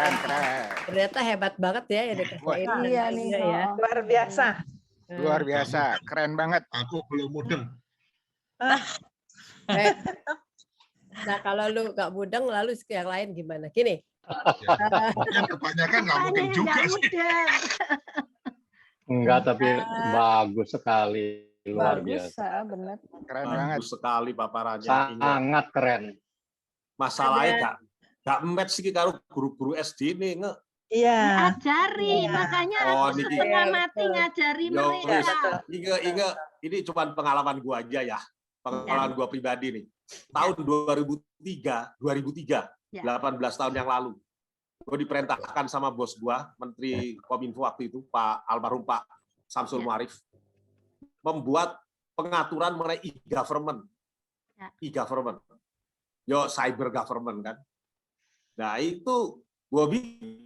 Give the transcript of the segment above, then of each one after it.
Keren. Ternyata hebat banget ya DKKI ini. Iya nih. Ya. Luar biasa. Luar biasa, keren banget. Aku belum mudeng. Nah kalau lu nggak mudeng, lalu yang lain gimana? Gini. Yang kebanyakan nggak mudeng juga sih. Enggak, tapi bagus sekali. Luar biasa. Benar. Keren banget. Bagus sekali paparannya. Sangat keren. Masalahnya gak match sih karo guru-guru SD ini. Iya. Diajari, makanya aku setengah mati ngajari mereka. Ini cuma pengalaman gua aja ya. Pengalaman gua pribadi nih. Tahun 2003, 18 tahun yang lalu. Gue diperintahkan sama bos gua, Menteri Kominfo waktu itu, Pak almarhum Pak Samsul Muarif, membuat pengaturan mengenai e-government. E-government. Yo, cyber government kan. Nah, itu gua bikin.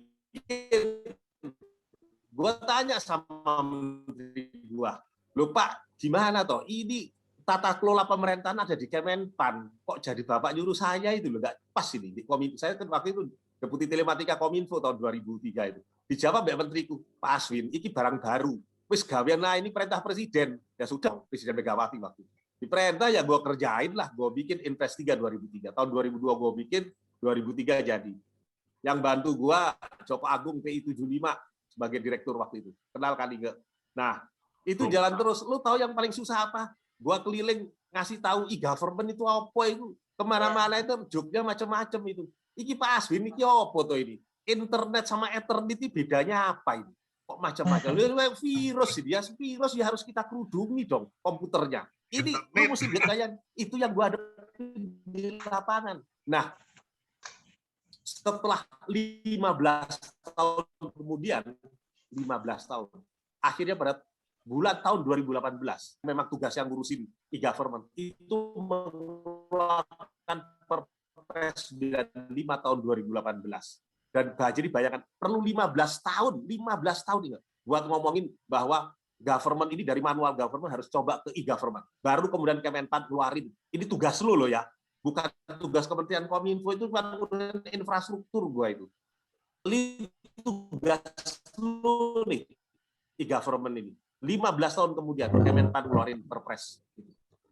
Gue tanya sama menteri gua, "Loh Pak, gimana toh? Ini tata kelola pemerintahan ada di Kemenpan. Kok jadi Bapak nyuruh saya itu loh, nggak pas ini." Saya kan waktu itu Deputi Telematika Kominfo tahun 2003 itu. Dijawab Mbak Menteriku, "Pak Aswin, ini barang baru. Wis gawean lah, ini perintah Presiden." Ya sudah, Presiden Megawati waktu itu. Di perintah ya gue kerjain lah, gue bikin Invest 3 2003. Tahun 2002 gue bikin, 2003 jadi. Yang bantu gue, Joko Agung PI 75 sebagai direktur waktu itu. Kenal kali nggak? Nah, itu jalan terus. Lu tahu yang paling susah apa? Gue keliling ngasih tahu e-government itu apa itu. Kemana-mana itu jobnya macam-macam itu. Iki Pak Aswin, iki apa tuh ini? Internet sama Ethernet itu bedanya apa ini? Kok macam-macam? Virus ini ya, virus ya harus kita kerudungi dong komputernya. Ini lu mesti lihat kayak itu yang gua ada di lapangan. Nah, setelah 15 tahun kemudian, 15 tahun, akhirnya pada bulan tahun 2018, memang tugas yang ngurusin e-government itu mengeluarkan Perpres 95 tahun 2018. Dan jadi bayangkan, perlu 15 tahun ingat, buat ngomongin bahwa government ini dari manual government harus coba ke e-government. Baru kemudian Kemenpan keluarin. Ini tugas lu loh ya. Bukan tugas Kementerian Kominfo, itu kan infrastruktur gua itu. Ini tugas lu nih, e-government ini. 15 tahun kemudian Kemenpan keluarin Perpres.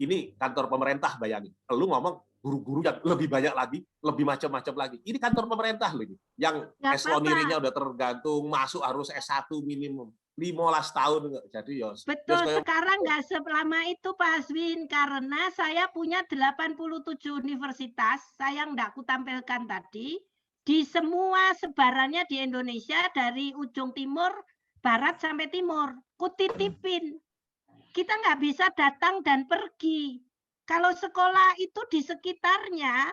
Ini kantor pemerintah, bayangin. Lu ngomong guru-guru yang lebih banyak lagi, lebih macam-macam lagi. Ini kantor pemerintah loh ini. Yang eselonirinya udah tergantung, masuk harus S1 minimum. 15 tahun. Jadi ya. Betul, sekarang nggak selama itu Pak Aswin, karena saya punya 87 universitas, saya nggak aku tampilkan tadi, di semua sebarannya di Indonesia, dari ujung timur, barat sampai timur. Kutitipin. Kita nggak bisa datang dan pergi. Kalau sekolah itu di sekitarnya,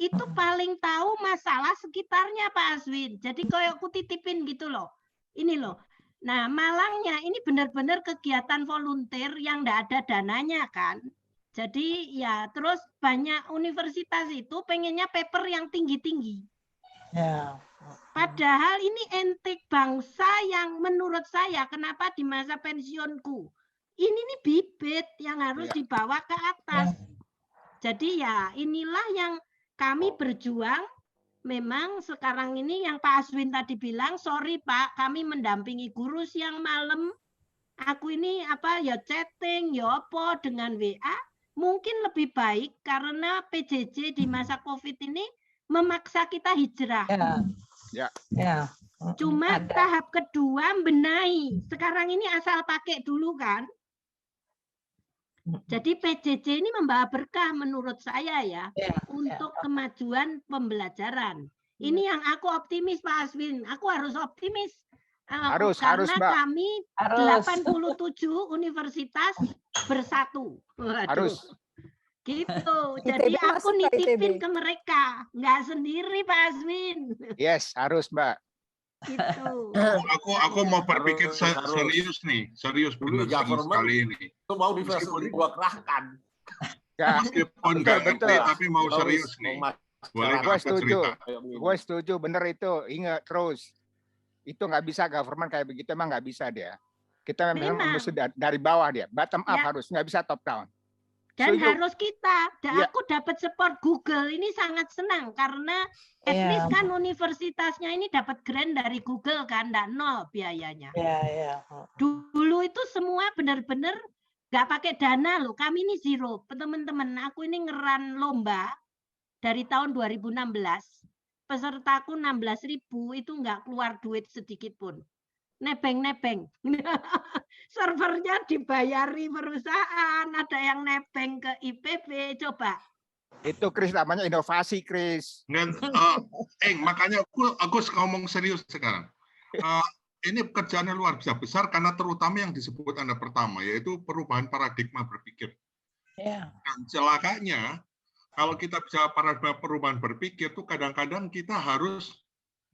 itu paling tahu masalah sekitarnya Pak Aswin. Jadi kayak aku titipin gitu loh. Ini loh. Nah, malangnya ini benar-benar kegiatan volunteer yang enggak ada dananya kan. Jadi ya terus banyak universitas itu pengennya paper yang tinggi-tinggi. Ya. Padahal ini entik bangsa yang menurut saya kenapa di masa pensiunku ini nih bibit yang harus dibawa ke atas. Jadi ya inilah yang kami berjuang. Memang sekarang ini yang Pak Aswin tadi bilang, sorry Pak, kami mendampingi guru siang malam. Aku ini apa ya chatting, ya apa dengan WA. Mungkin lebih baik karena PJJ di masa COVID ini memaksa kita hijrah. Cuma tahap kedua benahi. Sekarang ini asal pakai dulu kan. Jadi PJJ ini membawa berkah menurut saya ya, untuk kemajuan pembelajaran. Ini yang aku optimis Pak Aswin. Aku harus optimis. Karena Mbak. kami 87 universitas bersatu. Waduh. Harus. Gitu. Jadi aku nitipin ke mereka, nggak sendiri Pak Aswin. Yes, harus Mbak. Gitu. Aku mau berpikir serius nih, serius benar sekali ini. Itu mau gua kerahkan. Ya, meskipun nggak ngerti tapi mau serius nih. Boleh gue nggak setuju. cerita? Gue setuju, bener itu. Ingat terus. Itu nggak bisa government kayak begitu, emang nggak bisa dia. Kita memang mesti dari bawah dia, bottom up harus, nggak bisa top down. Dan Setuju. harus kita, Iya. aku dapat support Google ini sangat senang karena at Iya. least kan universitasnya ini dapat grant dari Google kan, enggak nol biayanya. Ya, ya. Dulu itu semua benar-benar nggak pakai dana loh. Kami ini zero. Teman-teman, aku ini ngeran lomba dari tahun 2016. Pesertaku 16.000 itu nggak keluar duit sedikit pun. Nebeng-nebeng. Servernya dibayari perusahaan, ada yang nebeng ke IPB, coba. Itu Kris namanya inovasi, Kris. Makanya aku ngomong serius sekarang. Ini pekerjaannya luar biasa besar karena terutama yang disebut Anda pertama, yaitu perubahan paradigma berpikir. Ya. Dan celakanya, kalau kita bicara paradigma perubahan berpikir, itu kadang-kadang kita harus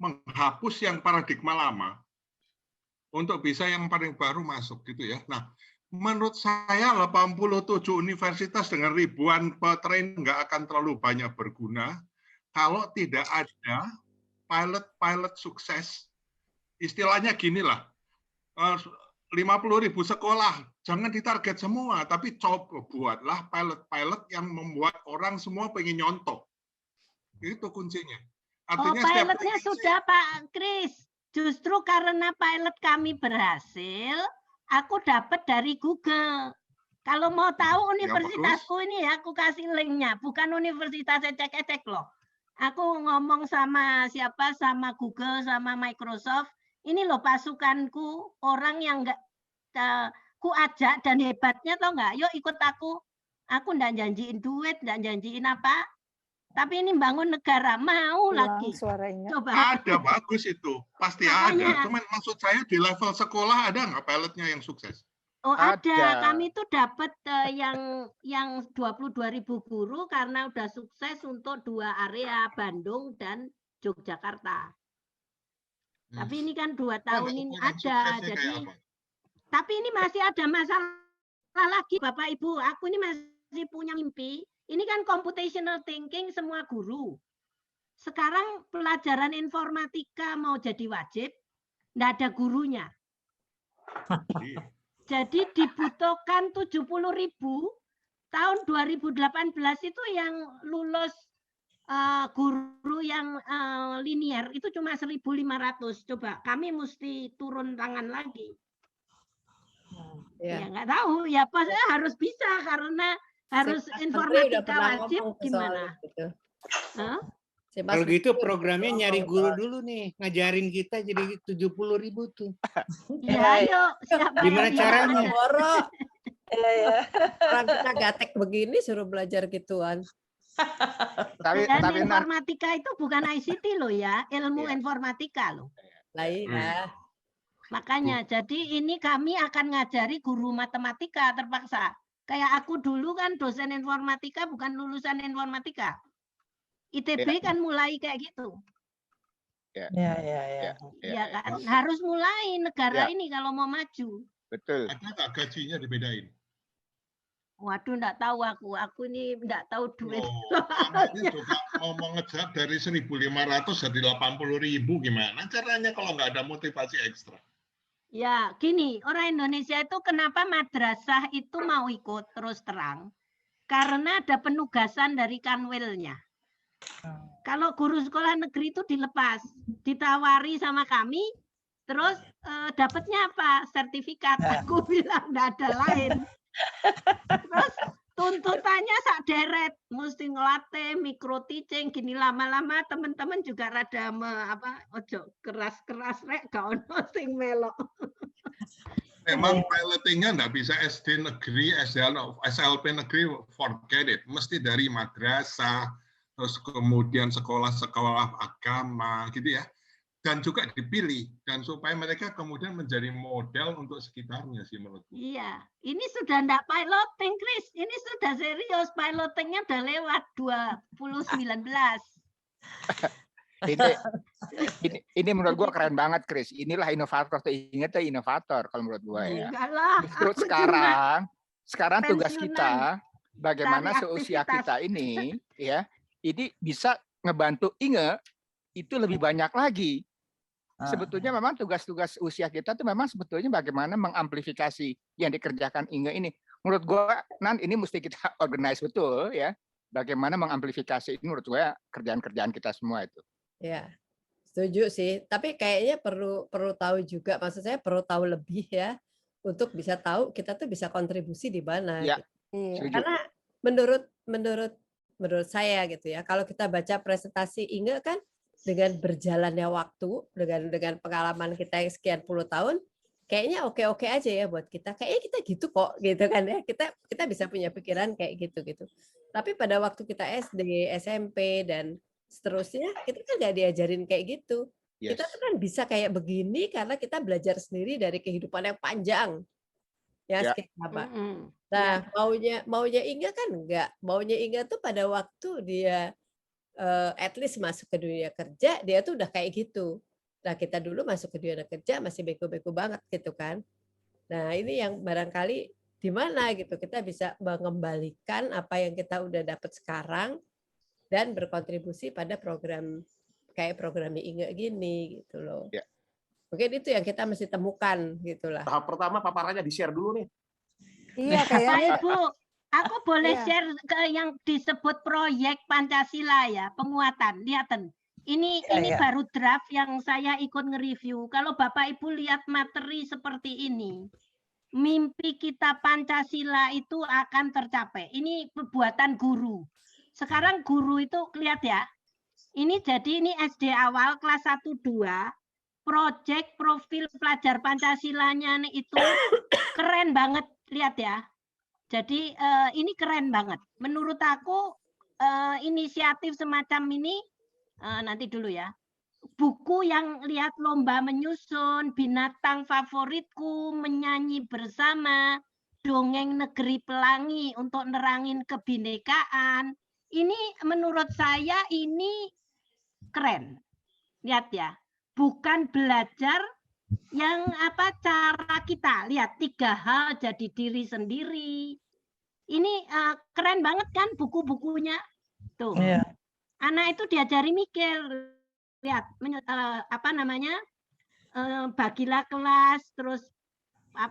menghapus yang paradigma lama untuk bisa yang paling baru masuk gitu ya. Nah, menurut saya 87 universitas dengan ribuan petrain nggak akan terlalu banyak berguna kalau tidak ada pilot sukses. Istilahnya gini lah, 50.000 sekolah, jangan ditarget semua, tapi coba buatlah pilot yang membuat orang semua pengen nyontoh. Itu kuncinya. Artinya pilotnya sudah Pak Kris. Justru karena pilot kami berhasil, aku dapat dari Google. Kalau mau tahu universitasku ini ya, aku kasih linknya. Bukan universitas ecek-ecek loh. Aku ngomong sama siapa, sama Google, sama Microsoft. Ini loh pasukanku, orang yang nggak ku ajak dan hebatnya tau nggak? Yuk ikut aku. Aku nggak janjiin duit, nggak janjiin apa. Tapi ini bangun negara, mau lagi. Suaranya. Coba. Ada, bagus itu. Pasti ada. Cuman maksud saya di level sekolah ada nggak pilotnya yang sukses? Oh ada. Ada. Kami itu dapat yang 22.000 guru karena udah sukses untuk 2 area, Bandung dan Yogyakarta. Tapi ini kan 2 tahun ini ada. Jadi, tapi ini masih ada masalah lagi Bapak Ibu. Aku ini masih punya mimpi. Ini kan computational thinking semua guru. Sekarang pelajaran informatika mau jadi wajib, enggak ada gurunya. Jadi dibutuhkan 70.000. Tahun 2018 itu yang lulus guru yang linier itu cuma 1.500. Coba kami mesti turun tangan lagi. Ya nggak tahu ya pas harus bisa karena harus informatika wajib gimana? Kalau gitu programnya nyari guru dulu nih, ngajarin kita jadi 70.000 tuh. Ya ayo, gimana caranya? Orang kita gatek begini suruh belajar gituan. tapi informatika itu bukan ICT loh ya, ilmu informatika loh. Makanya jadi ini kami akan ngajari guru matematika terpaksa. Kayak aku dulu kan dosen informatika bukan lulusan informatika. ITB kan mulai kayak gitu. Ya kan harus mulai negara ini kalau mau maju. Betul. Ada nggak gajinya dibedain? Waduh, enggak tahu aku. Aku ini enggak tahu duit. Ini juga mau mengejar dari 1.500 jadi 80.000 gimana caranya kalau nggak ada motivasi ekstra? Ya, gini, orang Indonesia itu kenapa madrasah itu mau ikut terus terang? Karena ada penugasan dari kanwilnya. Kalau guru sekolah negeri itu dilepas, ditawari sama kami, terus dapatnya apa? Sertifikat. Aku bilang enggak ada lain. Terus tuntutannya sak deret, mesti ngelatih micro teaching gini lama-lama teman-teman juga rada ojo keras-keras rek gak ono sing melok. Memang pilotingnya nggak bisa SD negeri, SLP negeri, forget it. Mesti dari madrasah, terus kemudian sekolah-sekolah agama gitu ya. Dan juga dipilih dan supaya mereka kemudian menjadi model untuk sekitarnya sih menurutku. Iya, ini sudah enggak piloting, Chris. Ini sudah serius, pilotingnya udah lewat 2019. ini menurut gua keren banget, Chris. Inilah inovator. Ingat ya inovator kalau menurut gua ya. Justru sekarang tugas kita bagaimana seusia kita ini ya, ini bisa ngebantu Inge itu lebih banyak lagi. Sebetulnya memang tugas-tugas usia kita itu memang sebetulnya bagaimana mengamplifikasi yang dikerjakan Inge ini. menurut gua ini mesti kita organize betul ya. Bagaimana mengamplifikasi ini menurut gua kerjaan-kerjaan kita semua itu. Ya, setuju sih. Tapi kayaknya perlu tahu juga, maksud saya perlu tahu lebih ya untuk bisa tahu kita tuh bisa kontribusi di mana. Ya, gitu. Karena menurut saya gitu ya, kalau kita baca presentasi Inge kan dengan berjalannya waktu, dengan pengalaman kita yang sekian puluh tahun, kayaknya oke-oke aja ya buat kita. Kayaknya kita gitu kok, gitu kan ya. Kita bisa punya pikiran kayak gitu. Tapi pada waktu kita SD, SMP dan seterusnya, kita kan nggak diajarin kayak gitu. Yes. Kita tuh kan bisa kayak begini karena kita belajar sendiri dari kehidupan yang panjang. Ya, sekian lama. Nah, maunya Inga kan enggak. Maunya Inga tuh pada waktu dia at least masuk ke dunia kerja, dia tuh udah kayak gitu. Nah, kita dulu masuk ke dunia kerja masih beko-beko banget gitu kan. Nah, ini yang barangkali di mana gitu kita bisa mengembalikan apa yang kita udah dapat sekarang dan berkontribusi pada program kayak programnya Inge gini gitu loh. Ya. Mungkin itu yang kita mesti temukan gitulah. Tahap pertama paparannya di-share dulu nih. Iya, kayaknya. Ibu, aku boleh share ke yang disebut proyek Pancasila ya, penguatan. Lihatin. Ini baru draft yang saya ikut nge-review. Kalau Bapak Ibu lihat materi seperti ini, mimpi kita Pancasila itu akan tercapai. Ini perbuatan guru. Sekarang guru itu lihat ya. Ini SD awal kelas 1 2. Proyek profil pelajar Pancasilanya itu keren banget, lihat ya. Jadi ini keren banget. Menurut aku inisiatif semacam ini nanti dulu ya. Buku yang lihat lomba menyusun, binatang favoritku, menyanyi bersama, dongeng negeri pelangi untuk nerangin kebinekaan. Ini menurut saya ini keren. Lihat ya. Bukan belajar yang cara kita. Lihat 3 hal jadi diri sendiri. Ini keren banget kan buku-bukunya. Tuh. Yeah. Anak itu diajari mikir. Lihat bagilah kelas, terus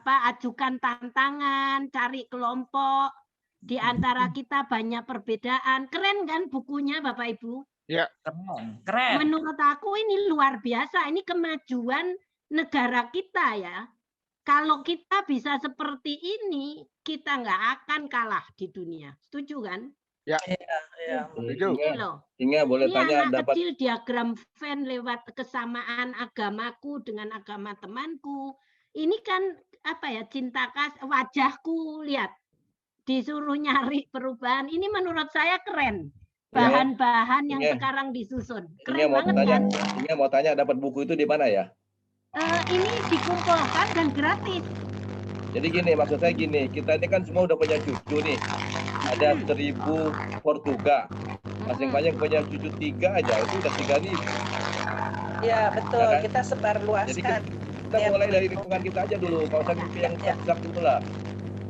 ajukan tantangan, cari kelompok. Di antara kita banyak perbedaan. Keren kan bukunya Bapak Ibu? Ya, keren. Menurut aku ini luar biasa. Ini kemajuan negara kita ya. Kalau kita bisa seperti ini, kita nggak akan kalah di dunia. Setuju kan? Ya. Setuju. Inga boleh tanya dapat kecil diagram Venn lewat kesamaan agamaku dengan agama temanku. Ini kan cinta wajahku, lihat. Disuruh nyari perubahan. Ini menurut saya keren. Bahan-bahan yang sekarang disusun. Keren banget kan? Inga mau tanya dapat buku itu di mana ya? Ini dikumpulkan dan gratis. Jadi gini, maksud saya gini, kita ini kan semua udah punya cucu nih. Ada 1000 Portuga. Masing-masing punya cucu 3 aja, itu udah 3.000. Iya, betul. Ya kan? Kita sebarluaskan. Jadi kita mulai dari lingkungan kita aja dulu, kalau usah mimpi yang besar gitu lah.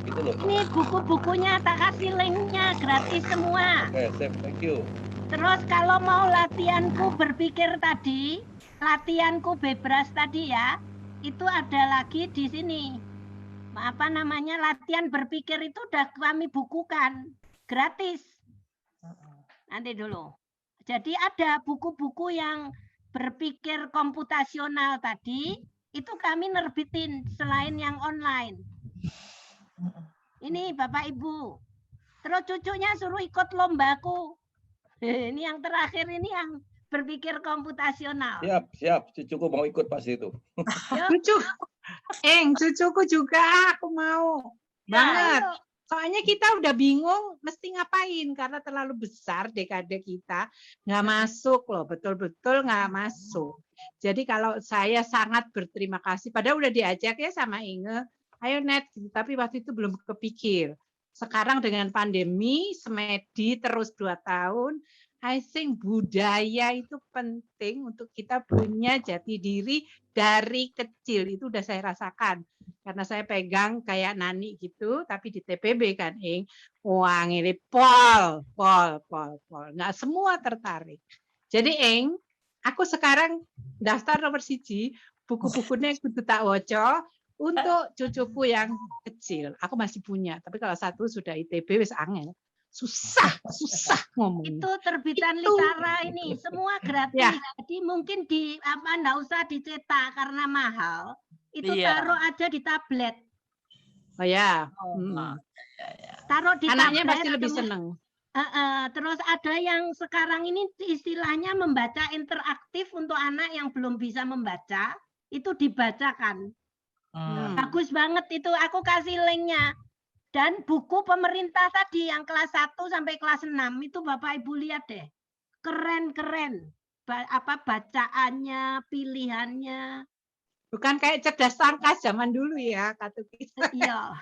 Gitu loh. Ini buku-bukunya tak kasih linknya, gratis semua. Oke, thank you. Terus kalau mau latihanku berpikir tadi, latihanku bebas tadi ya, itu ada lagi di sini. Latihan berpikir itu udah kami bukukan, gratis. Nanti dulu. Jadi ada buku-buku yang berpikir komputasional tadi, itu kami nerbitin selain yang online. Ini Bapak Ibu. Terus cucunya suruh ikut lombaku. Ini yang terakhir ini yang berpikir komputasional. Siap. Cucuku mau ikut pasti itu. Cucuku juga aku mau. Banget. Soalnya kita udah bingung mesti ngapain karena terlalu besar dekade kita. Nggak masuk loh, betul-betul nggak masuk. Jadi kalau saya sangat berterima kasih. Padahal udah diajak ya sama Inge. Ayo Net, tapi waktu itu belum kepikir. Sekarang dengan pandemi, semedi terus 2 tahun, I think budaya itu penting untuk kita punya jati diri dari kecil. Itu udah saya rasakan. Karena saya pegang kayak Nani gitu, tapi di TPB kan, wah ini pol. Nggak semua tertarik. Jadi, aku sekarang daftar nomor 1, buku-bukunya kudu tak woco, Untuk cucuku yang kecil, aku masih punya. Tapi kalau satu sudah ITB, wis angel. Susah ngomong. Itu terbitan Litara ini, semua gratis. Ya. Jadi mungkin enggak usah dicetak karena mahal. Itu taruh aja di tablet. Oh ya. Taruh di Anaknya tablet. pasti lebih senang. Terus ada yang sekarang ini istilahnya membaca interaktif untuk anak yang belum bisa membaca, itu dibacakan. Bagus banget itu, aku kasih linknya. Dan buku pemerintah tadi yang kelas 1 sampai kelas 6 itu Bapak Ibu lihat deh. Keren-keren. Bacaannya, pilihannya. Bukan kayak cerdas cerdas zaman dulu ya, kata kita. Iya.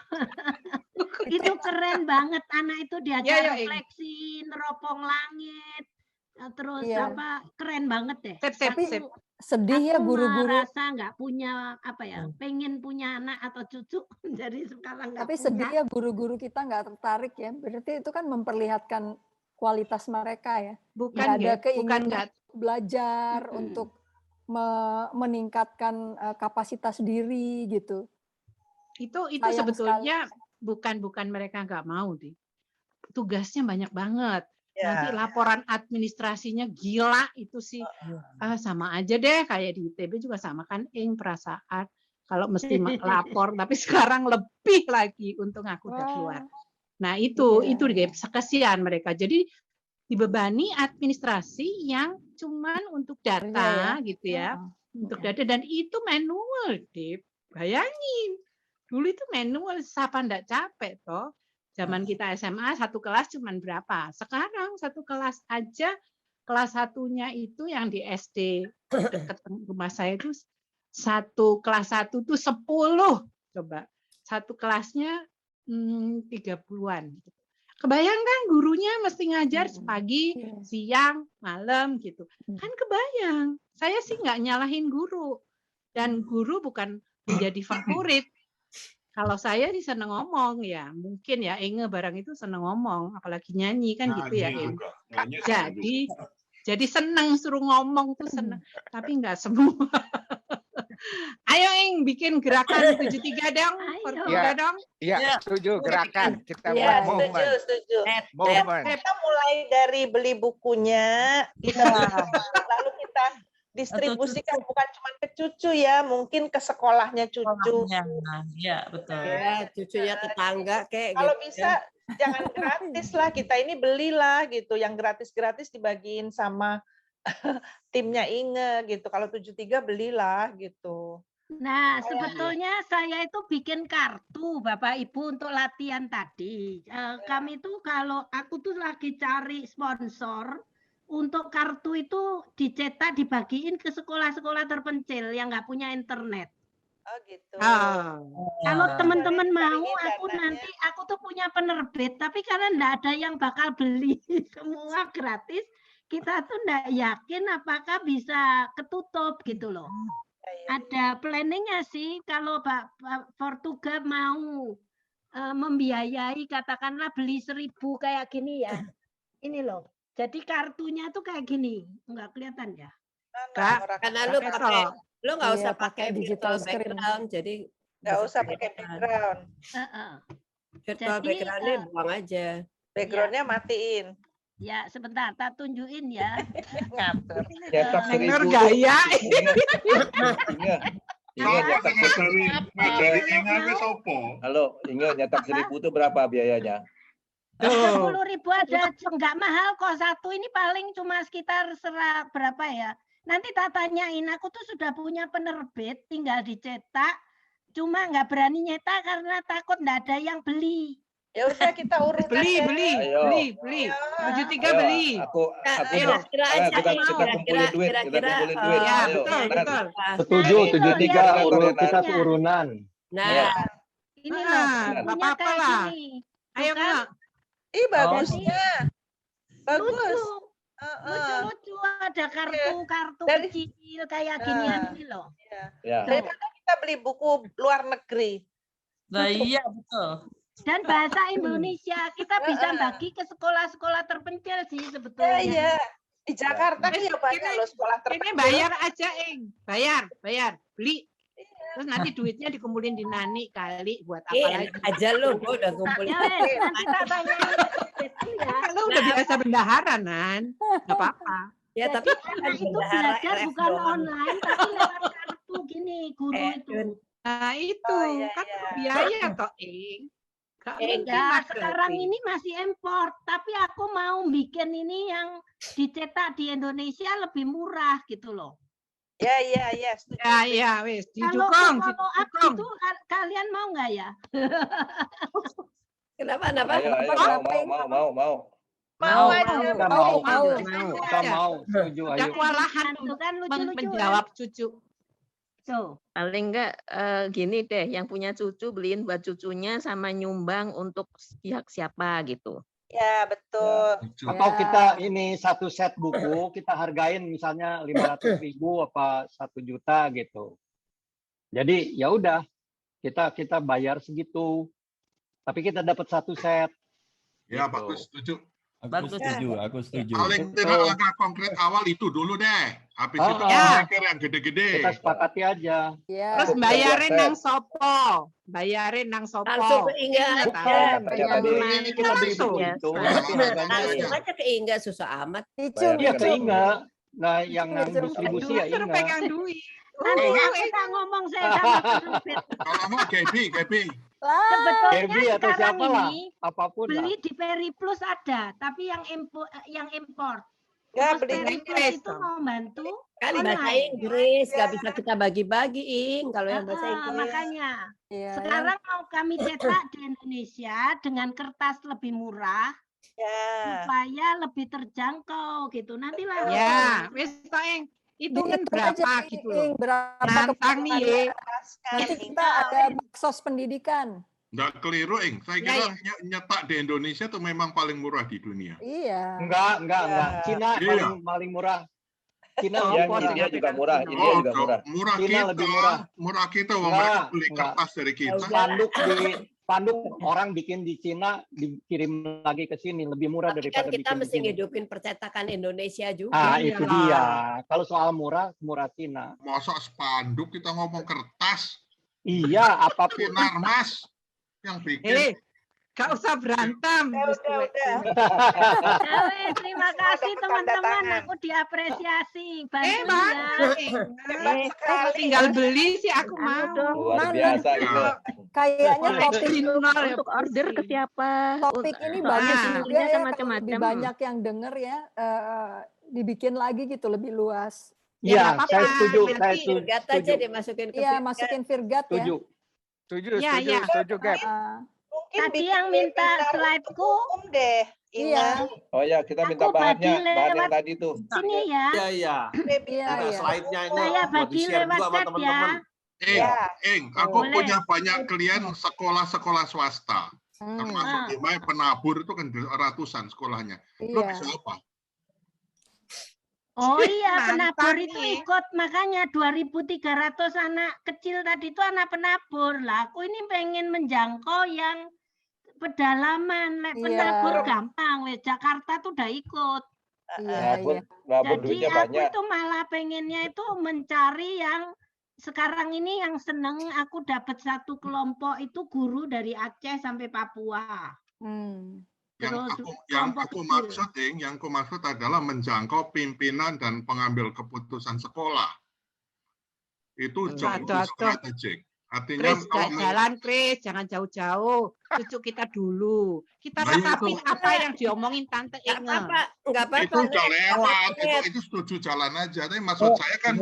Itu keren banget, anak itu diajar refleksi, neropong langit. Terus keren banget deh. Tapi sedih ya guru-guru. Rasa nggak punya pengen punya anak atau cucu, jadi sekarang nggak. Tapi sedih ya guru-guru kita nggak tertarik ya. Berarti itu kan memperlihatkan kualitas mereka ya. Bukan ada keinginan belajar untuk meningkatkan kapasitas diri gitu. Itu sebetulnya bukan mereka nggak mau deh. Tugasnya banyak banget. Nanti laporan administrasinya gila itu sih. Sama aja deh kayak di ITB juga sama kan perasaan kalau mesti lapor, tapi sekarang lebih lagi untuk aku udah keluar. Nah, itu kesian mereka. Jadi dibebani administrasi yang cuman untuk data gitu ya. Untuk data, dan itu manual, Dip. Bayangin. Dulu itu manual, siapa ndak capek toh. Zaman kita SMA satu kelas cuman berapa? Sekarang satu kelas aja, kelas satunya itu yang di SD dekat rumah saya itu satu kelas 1 tuh 10. Coba. Satu kelasnya 30-an. Kebayang kan gurunya mesti ngajar pagi, siang, malam gitu. Kan kebayang. Saya sih nggak nyalahin guru. Dan guru bukan menjadi favorit. Kalau saya sih seneng ngomong ya, mungkin ya Inge barang itu seneng ngomong, apalagi nyanyi kan gitu ya. Jadi seneng suruh ngomong tuh seneng, tapi nggak semua. Ayo Ing, bikin gerakan 73 dong, dong. Iya, setuju gerakan. Kita buat momen. Setuju. Momen. Kita mulai dari beli bukunya, lalu kita distribusikan bukan cuma ke cucu ya, mungkin ke sekolahnya cucu. Iya, betul. Ya, cucunya tetangga kayak kalau gitu. Bisa jangan gratis lah, kita ini belilah gitu. Yang gratis-gratis dibagiin sama timnya Inge gitu. Kalau 73 belilah gitu. Nah, sebetulnya saya itu bikin kartu Bapak Ibu untuk latihan tadi. Kami tuh kalau aku tuh lagi cari sponsor untuk kartu itu dicetak dibagiin ke sekolah-sekolah terpencil yang nggak punya internet. Oh gitu. Kalau teman-teman mau, aku tuh punya penerbit, tapi karena nggak ada yang bakal beli, semua gratis, kita tuh nggak yakin apakah bisa ketutup gitu loh. Ada planningnya sih, kalau Pak Portugal mau membiayai, katakanlah beli 1000 kayak gini ya, ini loh. Jadi kartunya tuh kayak gini, nggak kelihatan ya? Karena lu nggak usah pakai digital background, jadi nggak usah pakai background. Virtual background-nya buang aja. Background-nya matiin. Ya, sebentar, tak tunjukin ya. Ngatur. Dengar gaya. Halo, Inge, nyetak 1000 itu berapa biayanya? 10.000 ada, nggak mahal kok. Satu ini paling cuma sekitar berapa ya? Nanti tak tanyain, aku tuh sudah punya penerbit, tinggal dicetak. Cuma nggak berani nyetak karena takut nggak ada yang beli. Ya udah kita urut. Beli. 73 beli. Kita kumpulin duit. Ya, betul. Setuju, 73 kita urunan. Nah, ini loh. Apa-apa lah. Ayo, Kak. Bagusnya. Bagus. Lucu-lucu, ada kartu kecil kayak ginian ini loh. Daripada kita beli buku luar negeri. Nah, iya, betul. Dan bahasa Indonesia kita bisa bagi ke sekolah-sekolah terpencil sih sebetulnya. Iya. Di Jakarta kan ya banyak loh sekolah terpencil. Ini bayar aja, Ing. Bayar. Beli. Terus nanti duitnya dikumpulin di Nani kali buat apa lagi? Aja lo, gue udah kumpulin. Nanti tak tanya Lo udah biasa bendahara, Nan. Nggak apa-apa. Ya, tapi karena itu belajar bukan online, tapi lewat kartu gini, guru itu. Nah, itu kan biaya toh, Ing. Ya, sekarang ini masih import, tapi aku mau bikin ini yang dicetak di Indonesia lebih murah gitu loh. Ya, setuju. Ya, wes, Kalau didukung. itu kalian mau nggak ya? Kenapa? Mau aja. Kita mau. Setuju, ayo. Udah kewalahan kan menjawab cucu. Paling enggak gini deh, yang punya cucu beliin buat cucunya sama nyumbang untuk pihak siapa gitu. Ya, betul. Atau kita ini satu set buku kita hargain misalnya 500.000 apa 1 juta gitu. Jadi ya udah kita bayar segitu. Tapi kita dapat satu set. Ya, gitu. bagus, setuju. Aku setuju. Paling tidak langkah konkret awal itu dulu deh. Habis itu pikir yang gede-gede. Kita sepakati aja. Terus bayarin nang sopo. Langsung ke Inga. Kita beli buku itu. Langsung aja ke Inga, susah amat. Iya ke Inga. Nah yang distribusi ya Inga. Pegang duit. Nanti kita ngomong saya sama Kalau mau Gaby. Sebetulnya atau sekarang siapa lah, ini apapun beli lah. di Periplus ada, tapi yang import. Ya, Terus beli Periplus itu mau bantu Kan bahasa Inggris, nggak bisa kita bagi-bagi, Ing. Kalau yang bahasa Inggris. Makanya sekarang mau kami cetak di Indonesia dengan kertas lebih murah, supaya lebih terjangkau gitu. Nantilah. Ya, wis Ing. Itu kan berapa gitu loh. Nantang nih. Nanti kita ada baksos pendidikan. Nggak keliru, Ing. Saya kira nyetak di Indonesia itu memang paling murah di dunia. Iya. Enggak. Cina paling murah. Cina India juga murah. India juga murah. Cina lebih murah. Murah kita, mereka beli kertas dari kita. Panduk orang bikin di Cina dikirim lagi ke sini lebih murah daripada kita bikin mesti di sini. ngidupin percetakan Indonesia juga. Itu dia. Kalau soal murah Cina. Masa spanduk kita ngomong kertas? Iya, apapun. Sinar Mas yang bikin. Gak usah berantem. Udah. Terima kasih teman-teman, aku diapresiasi. Tinggal beli sih aku mau. Luar biasa gitu. Kayaknya topik untuk order ke siapa? Topik ini bagus juga ya, macam-macam. lebih banyak yang denger ya, dibikin lagi gitu lebih luas. Iya, saya setuju. Virgat aja dimasukin ke Iya, masukin Virgat ya. Setuju, Gap. Tadi yang minta slide-ku deh. Iya. Oh ya, kita minta bahannya, bahan yang tadi tuh. Sini ya. Iya. Ada slide-nya ini. Saya bagi lewat chat ya. Aku punya banyak klien sekolah-sekolah swasta. Termasuk di penabur itu kan ratusan sekolahnya. Lo bisa apa? Oh iya, penabur itu ikut, makanya 2.300 anak kecil tadi itu anak penabur. Lah, aku ini pengen menjangkau yang pedalaman. Penabur gampang, Jakarta tuh udah ikut. Jadi aku itu malah pengennya itu mencari yang sekarang ini yang seneng aku dapat satu kelompok itu guru dari Aceh sampai Papua. Yang aku maksud adalah menjangkau pimpinan dan pengambil keputusan sekolah. Itu jauh lebih strategik. Artinya Chris, jangan jauh-jauh. Cucu kita dulu. Kita tetapin apa yang diomongin Tante Inge. Enggak apa-apa. Itu udah lewat. Itu setuju jalan aja. Tapi maksud saya kan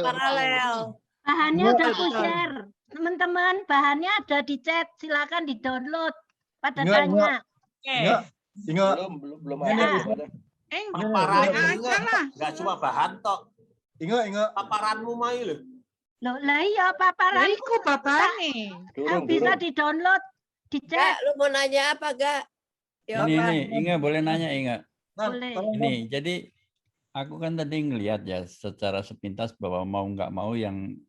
paralel. Bahannya udah aku share. Teman-teman, bahannya ada di chat. Silakan di-download. Pada tanya. Belum ada. Paparan nggak cuma bahan tok. Inge. Paparanmu mai loh. Loh, lah iya paparanku papane. Bisa di-download di chat. Lu mau nanya apa, Gak? Ini Inga boleh nanya Inga. Boleh. Ini jadi aku kan tadi ngelihat ya secara sepintas bahwa mau nggak mau yang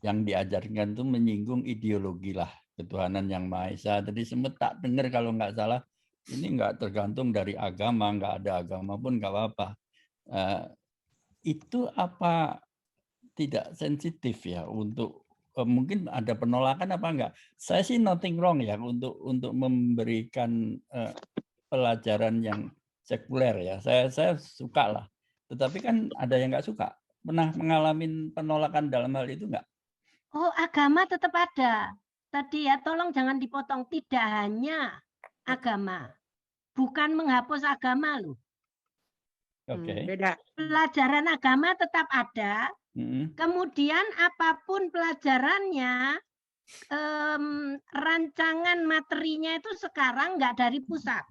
diajarkan itu menyinggung ideologi lah. Ketuhanan yang Maha Esa. Tadi sempat tak dengar kalau nggak salah ini nggak tergantung dari agama, nggak ada agama pun nggak apa-apa. Itu apa tidak sensitif ya untuk mungkin ada penolakan apa enggak? Saya sih nothing wrong ya untuk memberikan pelajaran yang sekuler ya. Saya suka lah. Tetapi kan ada yang nggak suka. Pernah mengalami penolakan dalam hal itu enggak? Oh, agama tetap ada. Tadi ya, tolong jangan dipotong. Tidak hanya agama. Bukan menghapus agama loh. Oke. Beda. Pelajaran agama tetap ada. Kemudian apapun pelajarannya, rancangan materinya itu sekarang nggak dari pusat.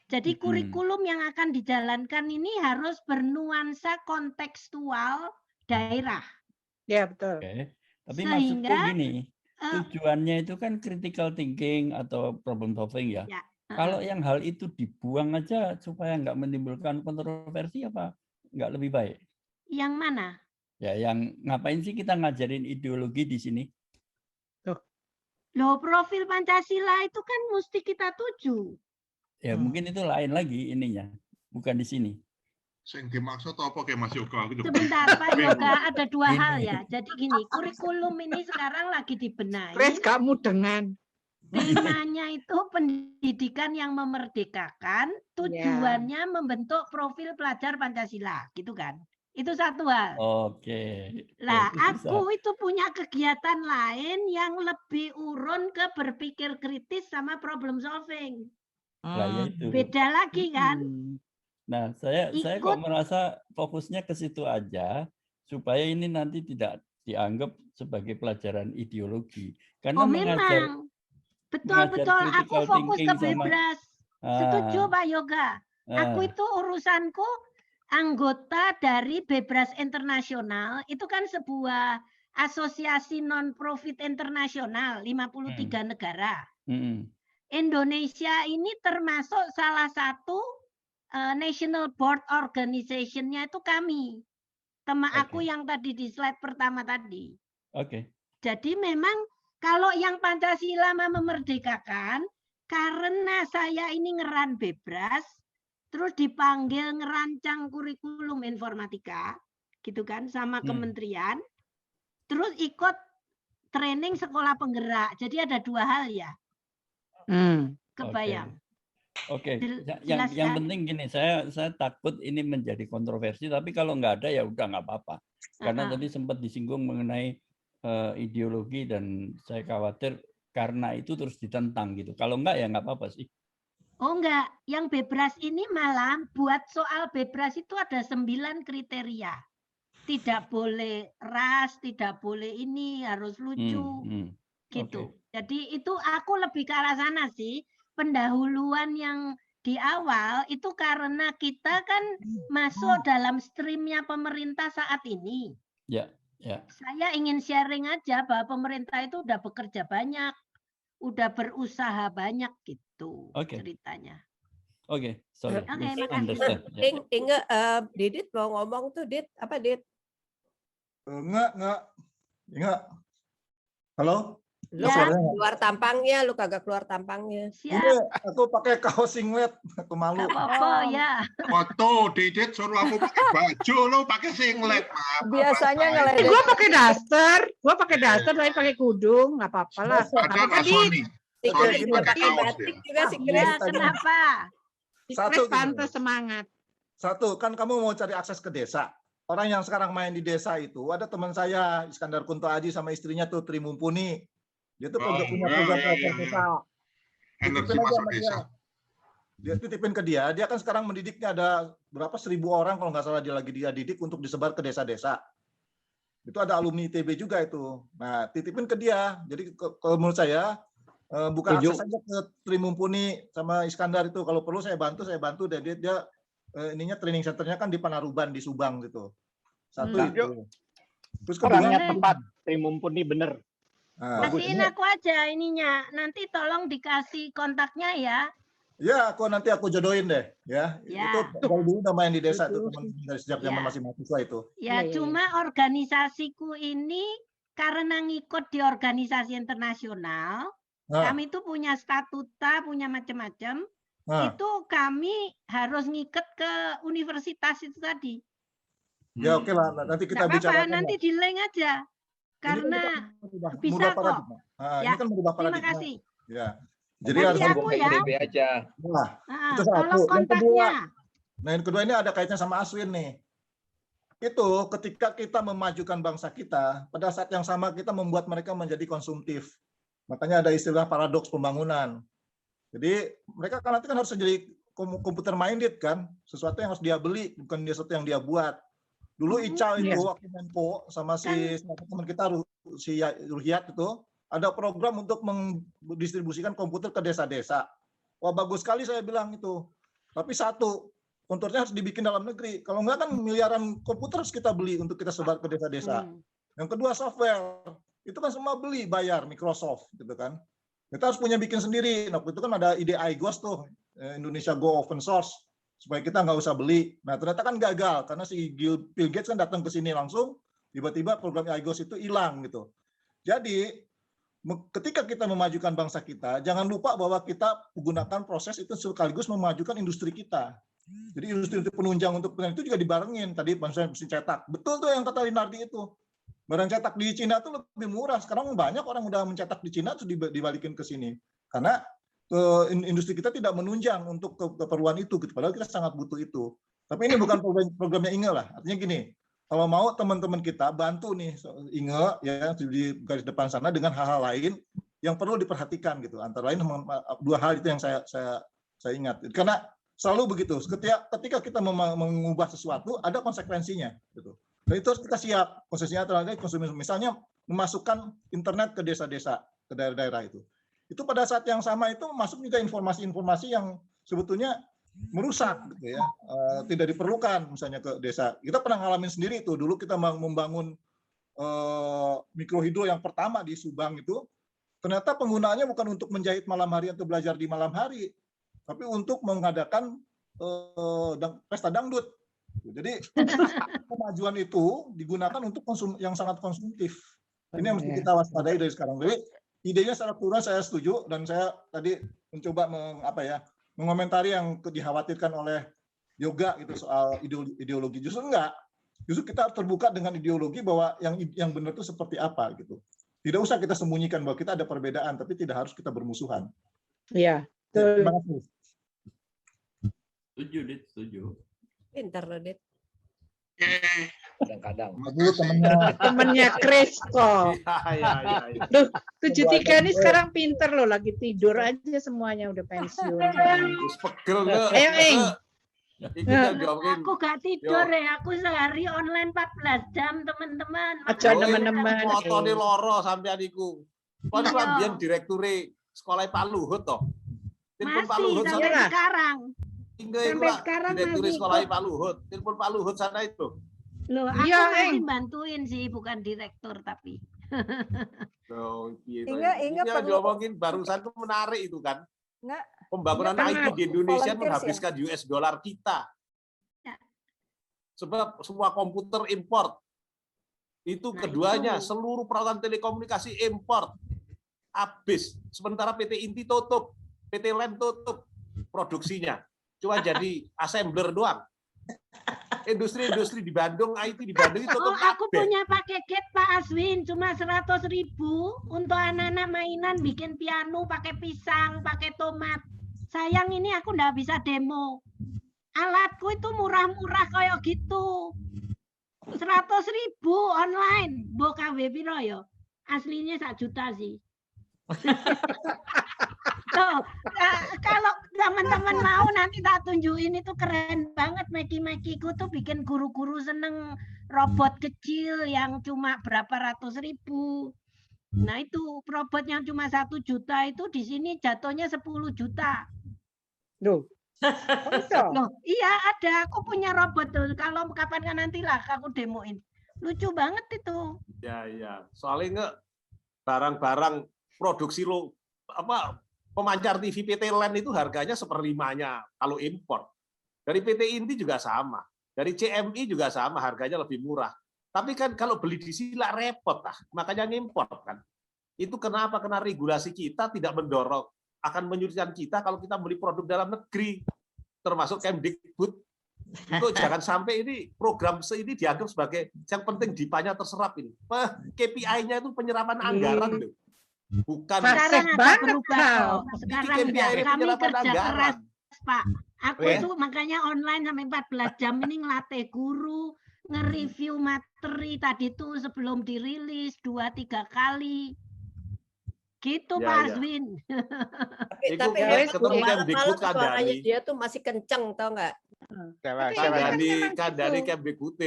Jadi kurikulum yang akan dijalankan ini harus bernuansa kontekstual daerah. Ya, betul. Oke. Tapi maksudku gini, tujuannya itu kan critical thinking atau problem solving ya. Kalau yang hal itu dibuang aja supaya nggak menimbulkan kontroversi apa nggak lebih baik? Yang mana? Ya, yang ngapain sih kita ngajarin ideologi di sini? Loh, profil Pancasila itu kan mesti kita tuju. Ya, mungkin itu lain lagi ininya, bukan di sini. Yang dimaksud apa kayak Mas Yoga? Sebentar Pak Yoga, ada dua hal ya. Jadi gini, kurikulum ini sekarang lagi dibenahi. Pres kamu dengan temanya itu pendidikan yang memerdekakan, tujuannya membentuk profil pelajar Pancasila, gitu kan? Itu satu hal. Oke. Lah, aku itu punya kegiatan lain yang lebih urun ke berpikir kritis sama problem solving. Lah, ya itu. Beda lagi kan? Nah, saya kok merasa fokusnya ke situ aja supaya ini nanti tidak dianggap sebagai pelajaran ideologi. Karena memang. Betul. Aku fokus ke Bebras. Setuju Pak Yoga. Aku itu urusanku anggota dari Bebras Internasional. Itu kan sebuah asosiasi non-profit internasional, 53 negara. Indonesia ini termasuk salah satu National Board Organization-nya itu kami. Teman aku yang tadi di slide pertama tadi. Oke. Jadi memang kalau yang Pancasila memerdekakan, karena saya ini ngeran Bebras, terus dipanggil ngerancang kurikulum informatika, gitu kan, sama kementerian, terus ikut training sekolah penggerak. Jadi ada dua hal ya. Kebayang. Oke. Yang penting gini, saya takut ini menjadi kontroversi, tapi kalau nggak ada ya udah nggak apa-apa. Karena tadi sempat disinggung mengenai ideologi dan saya khawatir karena itu terus ditentang gitu. Kalau enggak ya nggak apa-apa sih. Oh enggak, yang Bebras ini malah buat soal Bebras itu ada 9 kriteria. Tidak boleh ras, tidak boleh ini, harus lucu. Gitu. Jadi itu aku lebih ke arah sana sih. Pendahuluan yang di awal itu karena kita kan masuk dalam streamnya pemerintah saat ini. Ya. Saya ingin sharing aja bahwa pemerintah itu udah bekerja banyak, udah berusaha banyak gitu ceritanya. Oke, sorry. Makasih. Inge, Didit mau ngomong tuh, Dit. Apa, Dit? Enggak. Halo? Lu keluar tampangnya, lu kagak keluar tampangnya. Siap. Aku pakai kaos singlet, aku malu. Apa ya? Foto Didit suruh aku pakai baju, lu pakai singlet. Biasanya ngeledek. Gua pakai daster, tapi pakai kudung, nggak apa-apa lah. Kenapa? Satu, pantas semangat. Satu, kan kamu mau cari akses ke desa. Orang yang sekarang main di desa itu, ada teman saya, Iskandar Kunto Aji sama istrinya tuh Tri Mumpuni. Dia tuh punya program desa. Energi masuk desa. Dia titipin ke dia kan sekarang mendidiknya ada berapa 1.000 orang kalau nggak salah dia didik untuk disebar ke desa-desa. Itu ada alumni ITB juga itu. Nah, titipin ke dia. Jadi kalau menurut saya buka akses saja ke Tri Mumpuni sama Iskandar itu. Kalau perlu saya bantu dan dia ininya training centernya kan di Panaruban di Subang gitu. Satu itu. Terus orangnya tepat, Tri Mumpuni bener. Kasihin aku aja ininya. Nanti tolong dikasih kontaknya ya. Ya, nanti aku jodohin deh, ya. Itu kalau dulu udah main di desa tuh teman dari sejak zaman masih mahasiswa itu. Ya, cuma organisasiku ini karena ngikut di organisasi internasional, kami itu punya statuta, punya macam-macam. Itu kami harus ngiket ke universitas itu tadi. Ya oke lah, nanti kita bicara. Nanti di link aja. Karena bisa kok. Nah, ya, ini kan merubah paradigma. Terima kasih. Ya. Jadi harus aku ya. aja. Nah, itu satu. Tolong kontaknya. Yang kedua ini ada kaitannya sama Aswin nih. Itu ketika kita memajukan bangsa kita, pada saat yang sama kita membuat mereka menjadi konsumtif. Makanya ada istilah paradoks pembangunan. Jadi mereka kan nanti kan harus jadi komputer minded kan, sesuatu yang harus dia beli, bukan sesuatu yang dia buat. Dulu Ica itu waktu Menko sama si teman kita si Ruhiat itu ada program untuk mendistribusikan komputer ke desa-desa. Wah bagus sekali saya bilang itu. Tapi satu, komputernya harus dibikin dalam negeri. Kalau enggak kan miliaran komputer harus kita beli untuk kita sebar ke desa-desa. Yang kedua software, itu kan semua beli bayar Microsoft gitu kan. Kita harus punya bikin sendiri. Nah itu kan ada ide iGOS tuh, Indonesia Go Open Source, supaya kita nggak usah beli. Nah ternyata kan gagal karena si Bill Gates kan datang ke sini langsung, tiba-tiba program iGOS itu hilang gitu. Jadi ketika kita memajukan bangsa kita, jangan lupa bahwa kita menggunakan proses itu sekaligus memajukan industri kita. Jadi industri penunjang untuk itu juga dibarengin. Tadi misalnya mesin cetak, betul tuh yang kata Linardi itu. Barang cetak di Cina itu lebih murah. Sekarang banyak orang udah mencetak di Cina terus dibalikin ke sini. Karena industri kita tidak menunjang untuk keperluan itu, padahal kita sangat butuh itu. Tapi ini bukan programnya Inge lah. Artinya gini, kalau mau teman-teman kita bantu nih Inge ya di garis depan sana dengan hal-hal lain yang perlu diperhatikan gitu. Antara lain dua hal itu yang saya ingat. Karena selalu begitu. Ketika kita mengubah sesuatu, ada konsekuensinya gitu. Dan itu harus kita siap. Konsekuensinya terhadap konsumen. Misalnya memasukkan internet ke desa-desa, ke daerah-daerah itu. Itu pada saat yang sama itu masuk juga informasi-informasi yang sebetulnya merusak gitu ya, tidak diperlukan misalnya ke desa. Kita pernah ngalamin sendiri itu, dulu kita membangun mikrohidro yang pertama di Subang itu, ternyata penggunaannya bukan untuk menjahit malam hari atau belajar di malam hari, tapi untuk mengadakan pesta dangdut. Jadi kemajuan itu digunakan untuk yang sangat konsumtif. Ini yang mesti kita waspadai dari sekarang. Jadi idenya secara keseluruhan saya setuju, dan saya tadi mencoba mengomentari yang dikhawatirkan oleh Yoga gitu soal ideologi. Justru enggak. Justru kita harus terbuka dengan ideologi bahwa yang benar itu seperti apa gitu. Tidak usah kita sembunyikan bahwa kita ada perbedaan, tapi tidak harus kita bermusuhan. Iya. Terima kasih. Setuju, Dit, setuju. Pintar loh, Dit. Kadang-kadang. Temennya Chris kok. Duh, 73 ini sekarang pinter loh, lagi tidur aja semuanya udah pensiun. Pegel nggak? Ayo, Eng. Aku gak tidur ya, aku sehari online 14 jam teman-teman. Aja teman-teman. Fotone loro sampai adikku. Kon biyen direkture sekolah Pak Luhut toh. Masih sampai sekarang. Sampai sekarang direktur sekolah Pak Luhut, telepon Pak Luhut sana itu. Loh, aku masih bantuin sih, bukan direktur tapi. Loh, Inga perlu diomongin barusan itu menarik itu kan. Nggak. Pembangunan IT di Indonesia menghabiskan US dollar kita. Sebab semua komputer import. Itu keduanya, seluruh peralatan telekomunikasi import. Habis. Sementara PT Inti tutup, PT LAN tutup produksinya. Cuma jadi assembler doang. Industri-industri di Bandung, IT di Bandung itu tutup. Aku punya pakai gate Pak Aswin, cuma 100.000 untuk anak-anak mainan, bikin piano, pakai pisang, pakai tomat. Sayang ini aku nggak bisa demo. Alatku itu murah-murah kayak gitu. 100.000 online. Bo KW piro ya? Aslinya 1 juta sih. Tuh, kalau teman-teman mau nanti tak tunjukin, itu keren banget. Meki-mekiku tuh bikin guru-guru seneng robot kecil yang cuma berapa ratus ribu. Nah itu robot yang cuma 1 juta itu di sini jatuhnya 10 juta. Loh. Loh, iya ada. Aku punya robot tuh. Kalau kapan nanti lah aku demoin. Lucu banget itu. Ya. Soalnya enggak barang-barang produksi lo pemancar TV PT LAN itu harganya 1/5-nya kalau impor. Dari PT Inti juga sama. Dari CMI juga sama, harganya lebih murah. Tapi kan kalau beli di sini lah repot lah, makanya ngimpor kan. Itu kenapa? Karena regulasi kita tidak mendorong, akan menyulitkan kita kalau kita beli produk dalam negeri, termasuk Kemdikbud Untuk jangan sampai ini program ini dianggap sebagai yang penting DIPA-nya terserap ini. KPI-nya itu penyerapan anggaran loh. Bukan sekarang ada berubah. sekarang kami kerja keras, Pak. Aku itu makanya online sampai 14 jam ini ngelatih guru, nge-review materi tadi tuh sebelum dirilis 2-3 kali. Gitu Pak Aswin. Tapi malam-malam suaranya dia tuh masih kenceng, tau nggak? Kandani Kemdikbud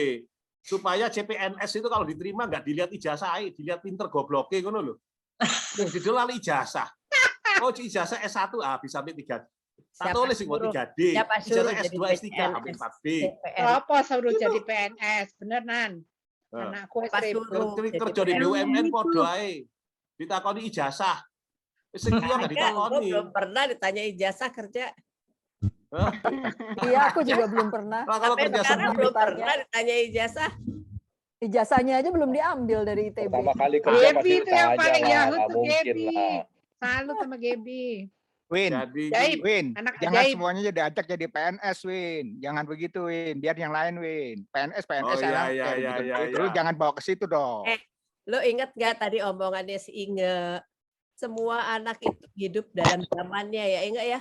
supaya CPNS itu kalau diterima nggak dilihat ijazah, dilihat pinter gobloke ngono lho. Yang didelali ijazah. Oh, ijazah S1 bisa sampai 3. Tak tulis sing 3D. Ijazah S2 S3 sampai 4B. Apa suruh jadi PNS? Bener Nan. Anakku kerja di BUMN podo ae. Ditakoni ijazah. Wis sekian enggak ditakoni. Belum pernah ditanya ijazah kerja. Iya, aku juga belum pernah. Kalau kerja sendiri belum pernah ditanya ijazah. Ijazahnya aja belum diambil dari ITB. Pertama kali kerja pasti itu yang paling ditanya yahut lah, tuh mungkin Gebi. lah. Salut sama Gebi. Win, anak jangan ajaib. semuanya jadi ajak jadi PNS, Win. Jangan begitu, Win. Biar yang lain, Win. PNS, Lu jangan bawa ke situ dong. Lo ingat nggak tadi omongannya si Inge? Semua anak itu hidup dalam zamannya ya, Inge ya.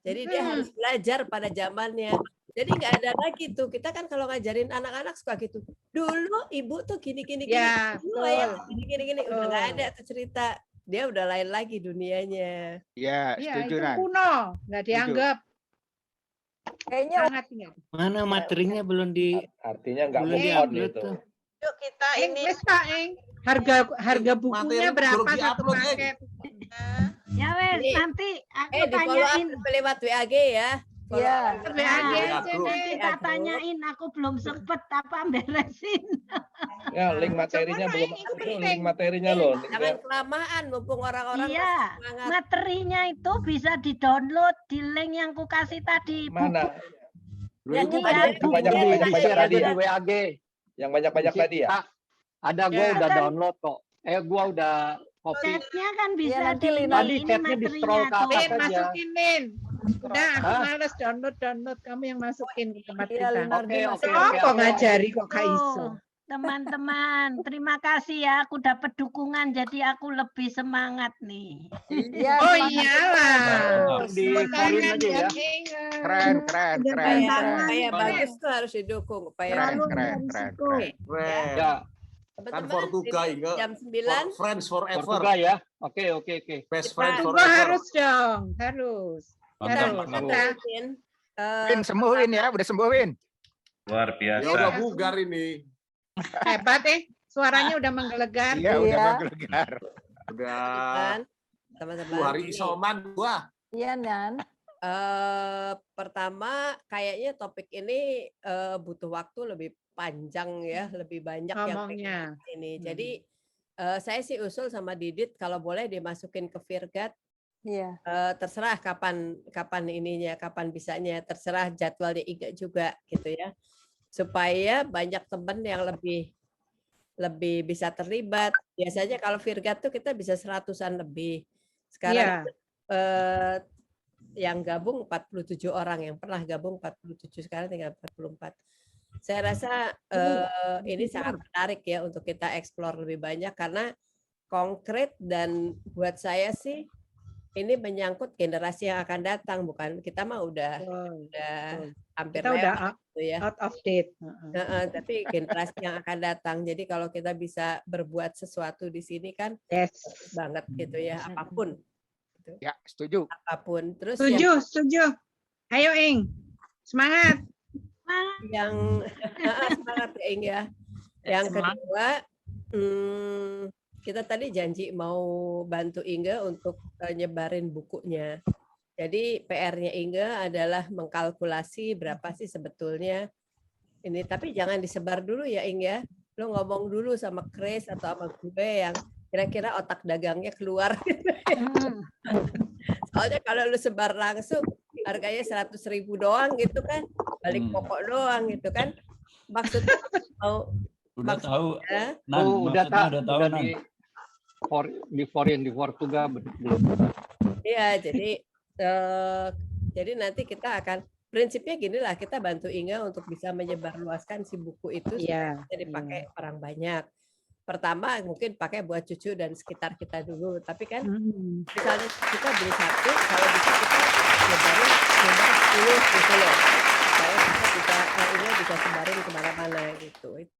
Jadi dia harus belajar pada zamannya. Jadi nggak ada lagi tuh. Kita kan kalau ngajarin anak-anak suka gitu. Dulu ibu tuh gini-gini. Ya, dulu ayah gini-gini. Udah nggak ada tuh cerita. Dia udah lain lagi dunianya. Iya, setuju Nan. Kuno, nggak dianggap. Kayaknya mana materinya belum di. Artinya nggak belum di-upload itu. Yuk kita ini. Pak Eng. Harga bukunya berapa satu paket? Ya wes, nanti aku di follow tanyain up lewat WAG ya. Iya. Nanti tak tanyain, aku belum sempet apa beresin. Ya, link materinya belum itu link materinya loh. Jangan kelamaan mumpung orang-orang iya, materinya itu bisa di-download di link yang ku kasih tadi. Mana? Yang banyak tadi di WAG. Yang banyak-banyak tadi ya? Ada, gue udah download kok. Gue udah copy. Chatnya kan bisa nanti di tadi chatnya di scroll ke atas aja. Masukin Min. Udah, aku males download. Kamu yang masukin ke tempat kita. Apa ngajari kok Kak Iso? Teman-teman, terima kasih ya. Aku dapat dukungan, jadi aku lebih semangat nih. Oh iyalah. Di forum aja ya. Keren. Kayak bagus tuh harus didukung. Keren. Ya. Kan Portugal enggak. Jam 9. Friends forever. Portugal ya. Oke. Best friends Portugal forever. harus dong, harus. Win, sembuhin ya, udah sembuhin. Luar biasa. Ya udah bugar ini. Hebat suaranya udah menggelegar. Iya, udah menggelegar. Udah. Teman-teman. 2 hari isoman gua. Iya, Nan. Pertama kayaknya topik ini butuh waktu lebih panjang ya, lebih banyak ngomongnya yang ini. Jadi saya sih usul sama Didit kalau boleh dimasukin ke Virgat. Iya. Terserah kapan ininya, kapan bisanya, terserah jadwalnya Iga juga gitu ya. Supaya banyak teman yang lebih bisa terlibat. Biasanya kalau Virgat tuh kita bisa 100-an lebih. Sekarang yang gabung 47 orang, yang pernah gabung 47, sekarang tinggal 44. Saya rasa ini sangat menarik ya untuk kita eksplor lebih banyak karena konkret, dan buat saya sih ini menyangkut generasi yang akan datang, bukan kita mah udah hampir kita udah gitu ya. Out of date. Tapi generasi yang akan datang. Jadi kalau kita bisa berbuat sesuatu di sini kan banget gitu ya, apapun. Gitu. Ya, setuju. Apapun. Terus setuju. Ayo Ing. Semangat. Yang semangat ya Ing ya. Yang kedua, kita tadi janji mau bantu Inge untuk nyebarin bukunya. Jadi PR-nya Inge adalah mengkalkulasi berapa sih sebetulnya ini. Tapi jangan disebar dulu ya Ing ya. Lo ngomong dulu sama Chris atau sama gue yang kira-kira otak dagangnya keluar. Soalnya kalau lu sebar langsung harganya 100.000 doang gitu kan. Balik pokok doang gitu kan. Maksudnya mau udah tahu. Udah tahu di Portugal belum. Iya, jadi nanti kita akan prinsipnya gini lah, kita bantu Inga untuk bisa menyebarluaskan si buku itu supaya Iya, bisa dipakai iya. orang banyak. Pertama mungkin pakai buat cucu dan sekitar kita dulu, tapi kan misalnya kita beli satu, kalau bisa kita nyebar 10 gitu loh, supaya kita bisa Inga bisa sebarin kemana-mana gitu.